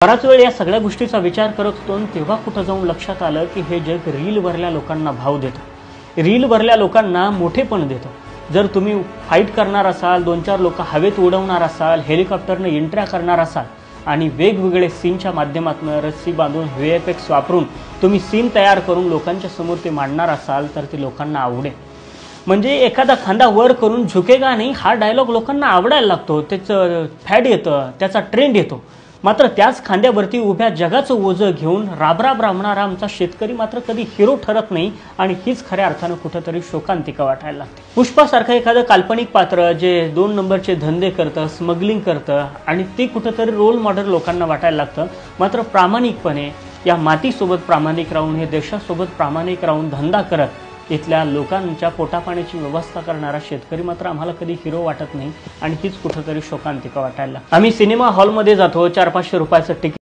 बराच वेळ या सगळ्या गोष्टीचा विचार करत होतो आणि तेव्हा कुठं जाऊन लक्षात आलं की हे जग रीलवरल्या लोकांना भाव देतं, रीलवरल्या लोकांना मोठेपण देतं। जर तुम्ही फाईट करणार असाल, 2-4 लोक हवेत उडवणार असाल, हेलिकॉप्टरने एंट्र्या करणार असाल आणि वेगवेगळे सीनच्या माध्यमातून रस्सी बांधून VFX वापरून तुम्ही सीन तयार करून लोकांच्या समोर ते मांडणार असाल तर ते लोकांना आवडेल। म्हणजे एखादा खांदा वर करून झुकेगा नाही हा डायलॉग लोकांना आवडायला लागतो, त्याचं फॅड येतं, त्याचा ट्रेंड येतो। मात्र त्याच खांद्यावरती उभ्या जगाचं ओझं घेऊन राबराब राबणारा आमचा शेतकरी मात्र कधी हिरो ठरत नाही आणि हीच खऱ्या अर्थानं कुठेतरी शोकांतिका वाटायला लागते। पुष्पासारखं एखादं काल्पनिक पात्र जे 2 नंबरचे धंदे करतं, स्मगलिंग करतं आणि ते कुठेतरी रोल मॉडेल लोकांना वाटायला लागतं। मात्र प्रामाणिकपणे या मातीसोबत प्रामाणिक राहून, हे देशासोबत प्रामाणिक राहून धंदा करत इथल्या लोकांच्या पोटापाण्याची व्यवस्था करणारा शेतकरी मात्र आम्हाला कधी हिरो वाटत नाही आणि हीच कुठेतरी शोकांतिका वाटायला लागते। आम्ही सिनेमा हॉलमध्ये जातो, 400-500 रुपयाचं तिकीट